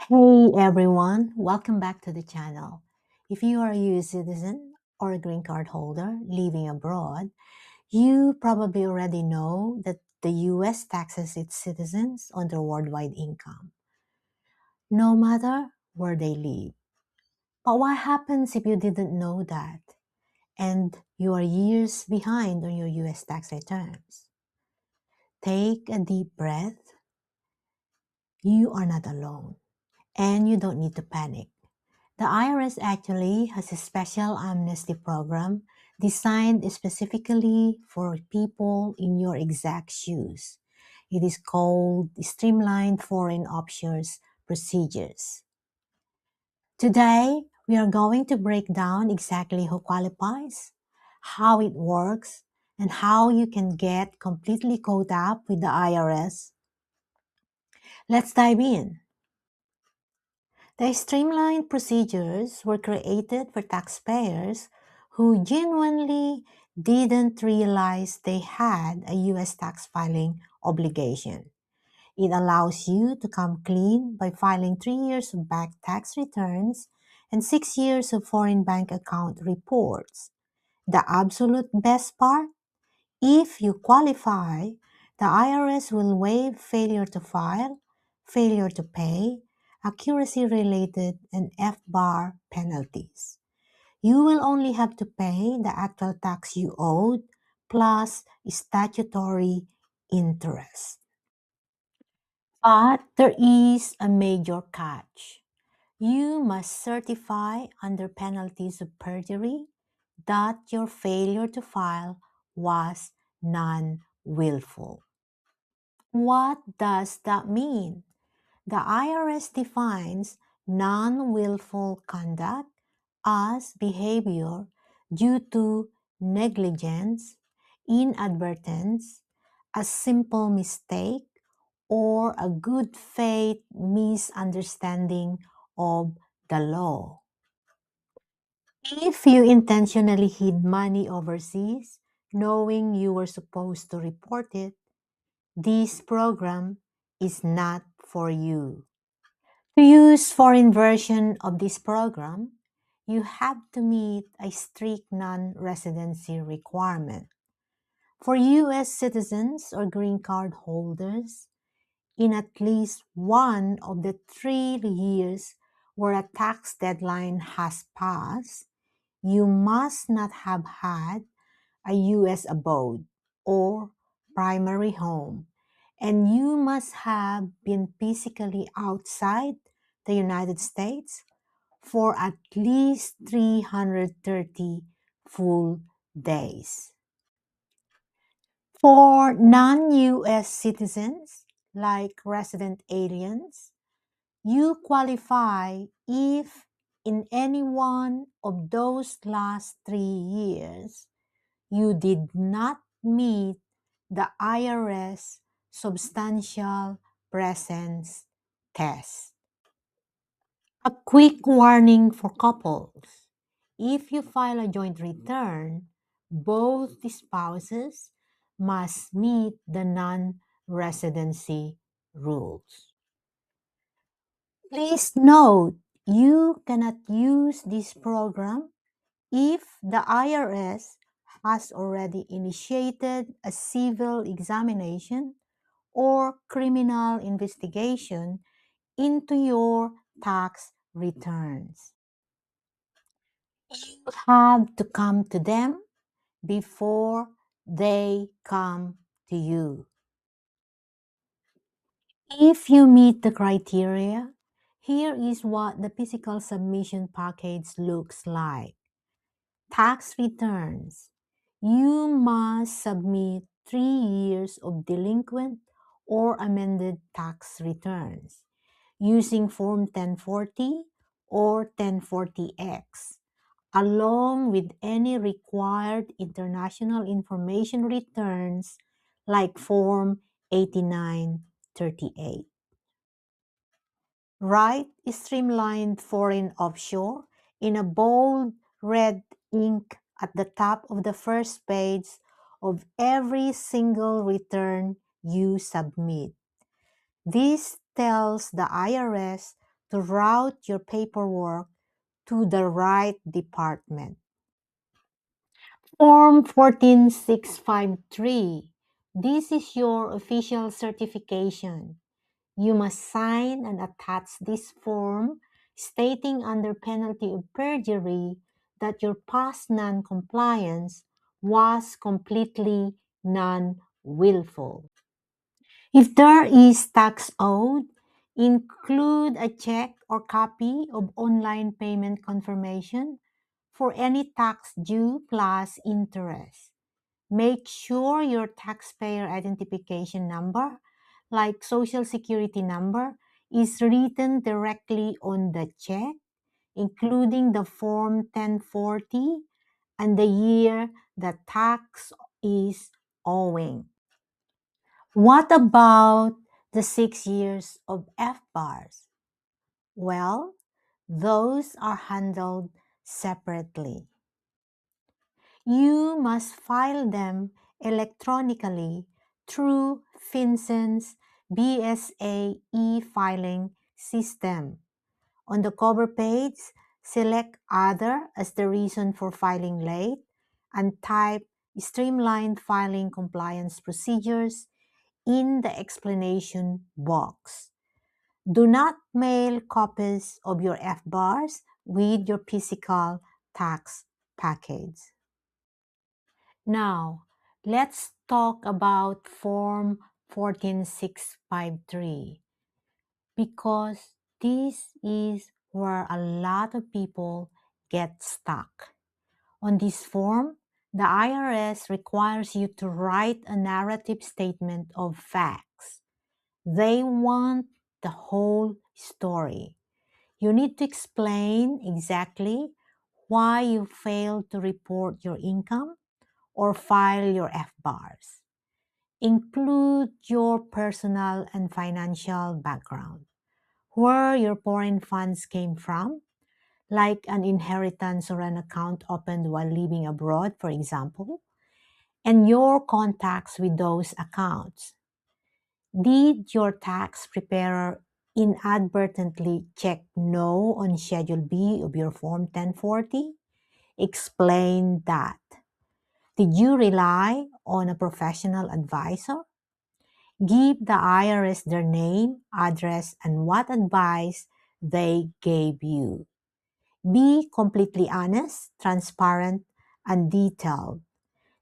Hey everyone, welcome back to the channel. If you are a US citizen or a green card holder living abroad, you probably already know that the US taxes its citizens on their worldwide income, no matter where they live. But what happens if you didn't know that and you are years behind on your US tax returns? Take a deep breath. You are not alone, and you don't need to panic. The IRS actually has a special amnesty program designed specifically for people in your exact shoes. It is called Streamlined Foreign Offshore Procedures. Today, we are going to break down exactly who qualifies, how it works, and how you can get completely caught up with the IRS. Let's dive in. The streamlined procedures were created for taxpayers who genuinely didn't realize they had a U.S. tax filing obligation. It allows you to come clean by filing 3 years of back tax returns and 6 years of foreign bank account reports. The absolute best part? If you qualify, the IRS will waive failure to file, failure to pay, accuracy-related, and FBAR penalties. You will only have to pay the actual tax you owed plus statutory interest. But there is a major catch. You must certify under penalties of perjury that your failure to file was non-willful. What does that mean? The IRS defines non-willful conduct as behavior due to negligence, inadvertence, a simple mistake, or a good faith misunderstanding of the law. If you intentionally hid money overseas, knowing you were supposed to report it, this program is not for you. To use foreign version of this program, you have to meet a strict non-residency requirement. For U.S. citizens or green card holders, in at least one of the 3 years where a tax deadline has passed, you must not have had a U.S. abode or primary home, and you must have been physically outside the United States for at least 330 full days. For non-U.S. citizens, like resident aliens, you qualify if in any one of those last 3 years you did not meet the IRS substantial presence test. A quick warning for couples. If you file a joint return, both the spouses must meet the non-residency rules. Please note, you cannot use this program if the IRS has already initiated a civil examination or criminal investigation into your tax returns. You have to come to them before they come to you. If you meet the criteria, here is what the physical submission package looks like. Tax returns. You must submit 3 years of delinquent or amended tax returns using Form 1040 or 1040X, along with any required international information returns like Form 8938. Write Streamlined Foreign Offshore in a bold red ink at the top of the first page of every single return you submit. This tells the IRS to route your paperwork to the right department. Form 14653. This is your official certification. You must sign and attach this form stating under penalty of perjury that your past non-compliance was completely non-willful. If there is tax owed, include a check or copy of online payment confirmation for any tax due plus interest. Make sure your taxpayer identification number, like Social Security number, is written directly on the check, including the Form 1040 and the year the tax is owing. What about the 6 years of FBARs? Well, those are handled separately. You must file them electronically through FinCEN's BSA E-Filing System. On the cover page, select Other as the reason for filing late and type Streamlined Filing Compliance Procedures in the explanation box. Do not mail copies of your FBARs with your physical tax package. Now, let's talk about Form 14653 because this is where a lot of people get stuck. On this form, the IRS requires you to write a narrative statement of facts. They want the whole story. You need to explain exactly why you failed to report your income or file your FBARs. Include your personal and financial background, where your foreign funds came from, like an inheritance or an account opened while living abroad, for example, and your contacts with those accounts. Did your tax preparer inadvertently check no on Schedule B of your Form 1040? Explain that. Did you rely on a professional advisor? Give the IRS their name, address, and what advice they gave you. Be completely honest, transparent, and detailed.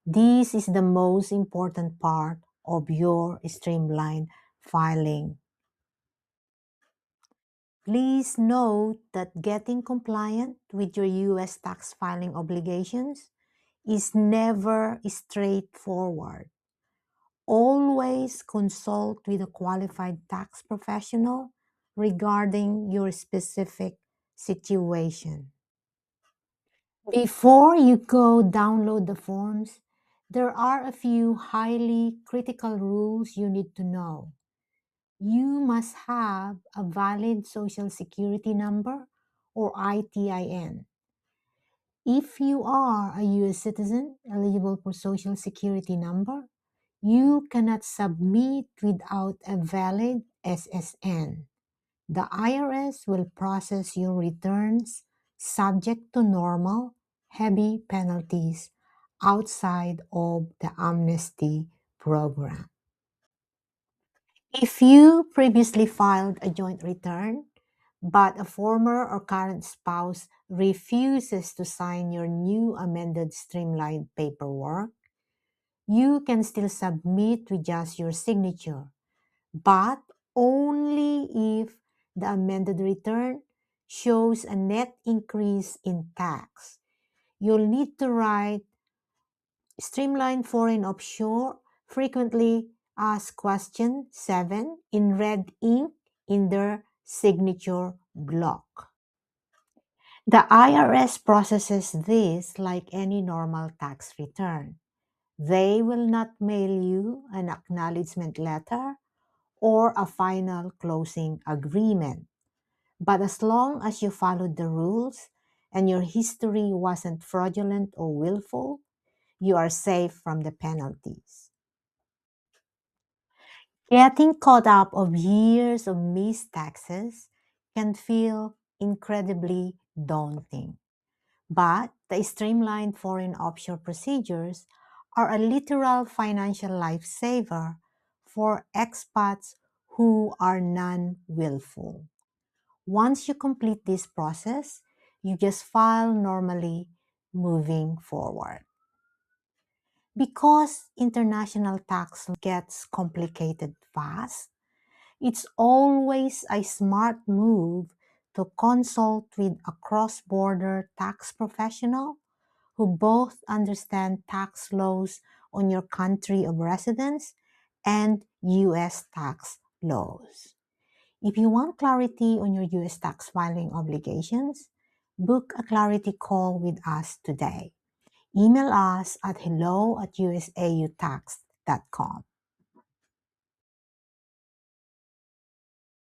This is the most important part of your streamlined filing. Please note that getting compliant with your U.S. tax filing obligations is never straightforward. Always consult with a qualified tax professional regarding your specific situation. Before you go download the forms, there are a few highly critical rules you need to know. You must have a valid Social Security number or ITIN. If you are a U.S. citizen eligible for Social Security number, you cannot submit without a valid SSN. The IRS will process your returns subject to normal, heavy penalties outside of the Amnesty Program. If you previously filed a joint return, but a former or current spouse refuses to sign your new amended streamlined paperwork, you can still submit with just your signature, but only if the amended return shows a net increase in tax. You'll need to write Streamlined Foreign Offshore Frequently Asked Question 7 in red ink in their signature block. The IRS processes this like any normal tax return. They will not mail you an acknowledgement letter or a final closing agreement. But as long as you followed the rules and your history wasn't fraudulent or willful, you are safe from the penalties. Getting caught up of years of missed taxes can feel incredibly daunting. But the streamlined foreign offshore procedures are a literal financial lifesaver for expats who are non-willful. Once you complete this process, you just file normally, moving forward. Because international tax gets complicated fast, it's always a smart move to consult with a cross-border tax professional who both understand tax laws on your country of residence and U.S. tax laws. If you want clarity on your U.S. tax filing obligations, book a clarity call with us today. Email us at hello@usautax.com.